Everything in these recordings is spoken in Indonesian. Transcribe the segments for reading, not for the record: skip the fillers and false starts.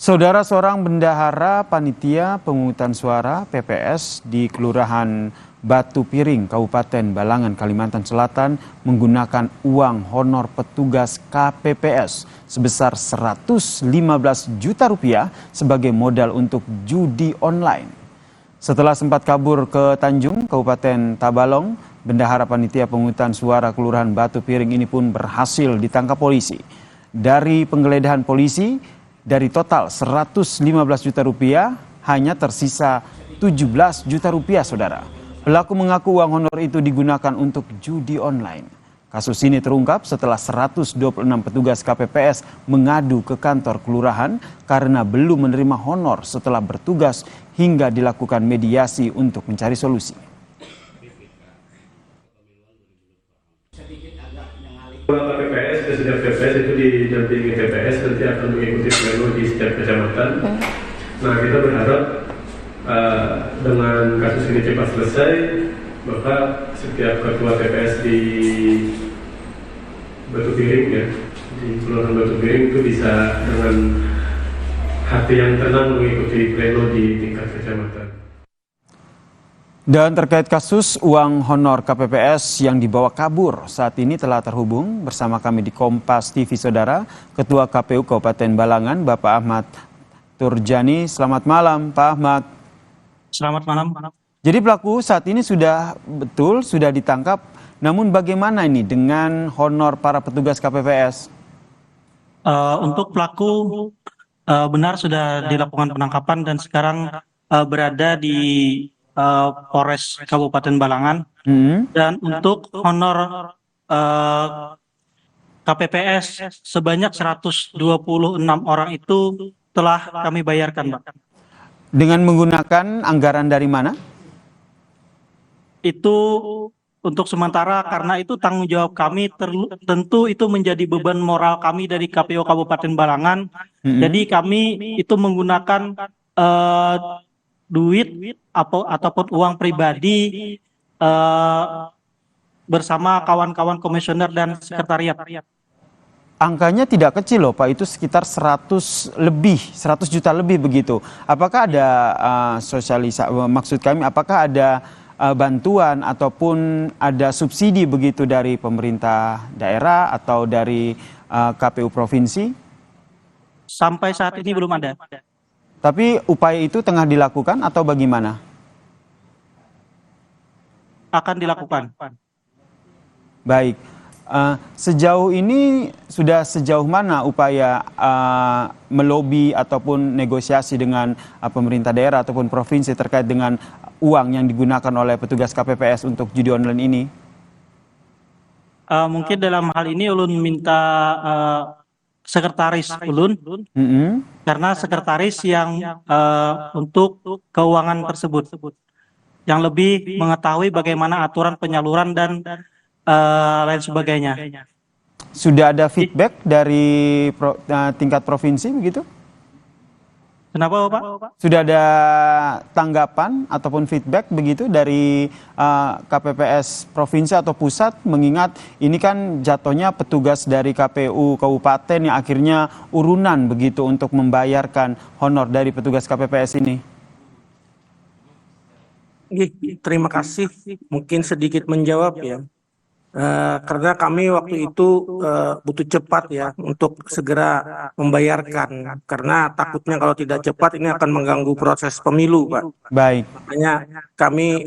Saudara, seorang bendahara panitia pemungutan suara PPS di Kelurahan Batu Piring, Kabupaten Balangan, Kalimantan Selatan menggunakan uang honor petugas KPPS sebesar 115 juta rupiah sebagai modal untuk judi online. Setelah sempat kabur ke Tanjung, Kabupaten Tabalong, bendahara panitia pemungutan suara Kelurahan Batu Piring ini pun berhasil ditangkap polisi. Dari penggeledahan polisi, dari total 115 juta rupiah, hanya tersisa 17 juta rupiah, saudara. Pelaku mengaku uang honor itu digunakan untuk judi online. Kasus ini terungkap setelah 126 petugas KPPS mengadu ke kantor kelurahan karena belum menerima honor setelah bertugas hingga dilakukan mediasi untuk mencari solusi. KPPS dan setiap KPPS itu didampingi KPPS nanti akan mengikuti pleno di setiap kecamatan. Nah, kita berharap dengan kasus ini cepat selesai, maka setiap ketua TPS di Batu Piring ya, di Kelurahan Batu Piring itu bisa dengan hati yang tenang mengikuti pleno di tingkat kecamatan. Dan terkait kasus uang honor KPPS yang dibawa kabur, saat ini telah terhubung bersama kami di Kompas TV, saudara, Ketua KPU Kabupaten Balangan, Bapak Ahmad Turjani. Selamat malam, Pak Ahmad. Selamat malam. Jadi pelaku saat ini sudah ditangkap, namun bagaimana ini dengan honor para petugas KPPS? Untuk pelaku benar sudah dilakukan penangkapan dan sekarang berada di Polres Kabupaten Balangan. Dan untuk honor KPPS sebanyak 126 orang itu telah kami bayarkan, Pak. Dengan menggunakan anggaran dari mana? Itu untuk sementara karena itu tanggung jawab kami, tentu itu menjadi beban moral kami dari KPU Kabupaten Balangan. Jadi kami itu menggunakan duit ataupun uang pribadi bersama kawan-kawan komisioner dan sekretariat. Angkanya tidak kecil loh, Pak, itu sekitar 100 juta lebih begitu. Apakah ada sosialisasi, maksud kami apakah ada bantuan ataupun ada subsidi begitu dari pemerintah daerah atau dari KPU provinsi? Sampai saat ini belum ada. Tapi upaya itu tengah dilakukan atau bagaimana? Akan dilakukan. Baik. Sejauh ini sudah sejauh mana upaya melobi ataupun negosiasi dengan pemerintah daerah ataupun provinsi terkait dengan uang yang digunakan oleh petugas KPPS untuk judi online ini? Mungkin dalam hal ini ulun minta sekretaris ulun, karena sekretaris yang untuk keuangan tersebut, yang lebih mengetahui bagaimana aturan penyaluran dan lain sebagainya. Sudah ada feedback dari tingkat provinsi begitu? Kenapa, Pak? Sudah ada tanggapan ataupun feedback begitu dari KPPS provinsi atau pusat, mengingat ini kan jatuhnya petugas dari KPU kabupaten yang akhirnya urunan begitu untuk membayarkan honor dari petugas KPPS ini? Terima kasih, mungkin sedikit menjawab ya. Karena kami waktu itu butuh cepat ya untuk segera membayarkan, karena takutnya kalau tidak cepat ini akan mengganggu proses pemilu, Pak. Baik. Makanya kami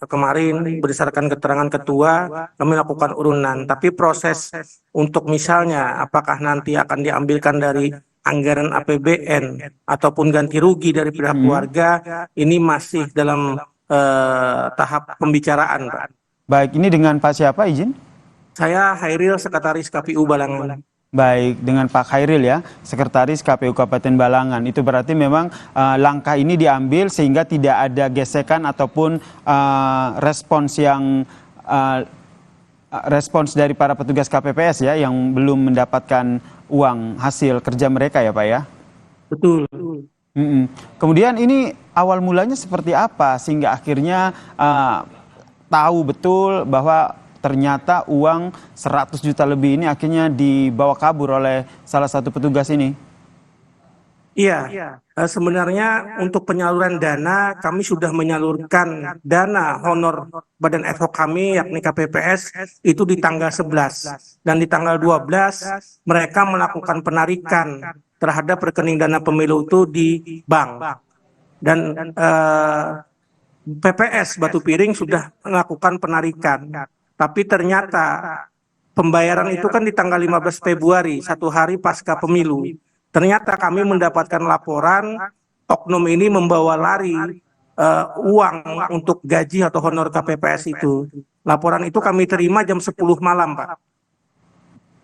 kemarin berdasarkan keterangan ketua kami lakukan urunan, tapi proses untuk misalnya apakah nanti akan diambilkan dari anggaran APBN ataupun ganti rugi dari pihak keluarga, ini masih dalam tahap pembicaraan, Pak. Baik, ini dengan Pak siapa izin? Saya Hairil, Sekretaris KPU Balangan. Baik, dengan Pak Hairil ya, Sekretaris KPU Kabupaten Balangan. Itu berarti memang langkah ini diambil sehingga tidak ada gesekan ataupun respons dari para petugas KPPS ya yang belum mendapatkan uang hasil kerja mereka ya, Pak ya? Betul. Kemudian ini awal mulanya seperti apa sehingga akhirnya tahu betul bahwa ternyata uang 100 juta lebih ini akhirnya dibawa kabur oleh salah satu petugas ini? Iya, sebenarnya untuk penyaluran dana kami sudah menyalurkan dana honor badan ad hoc kami yakni KPPS itu di tanggal 11 dan di tanggal 12 mereka melakukan penarikan terhadap rekening dana pemilu itu di bank dan PPS Batu Piring sudah melakukan penarikan, tapi ternyata pembayaran itu kan di tanggal 15 Februari, 1 hari pasca pemilu. Ternyata kami mendapatkan laporan oknum ini membawa lari uang untuk gaji atau honor KPPS itu. Laporan itu kami terima jam 10 malam, Pak.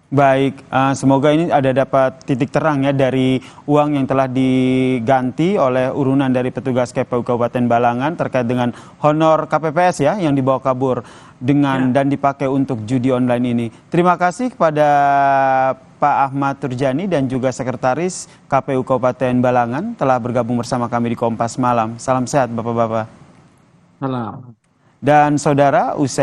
Baik, semoga ini ada dapat titik terang ya dari uang yang telah diganti oleh urunan dari petugas KPU Kabupaten Balangan terkait dengan honor KPPS ya yang dibawa kabur dengan dan dipakai untuk judi online ini. Terima kasih kepada Pak Ahmad Turjani dan juga Sekretaris KPU Kabupaten Balangan telah bergabung bersama kami di Kompas Malam. Salam sehat Bapak-Bapak. Salam. Dan saudara, usai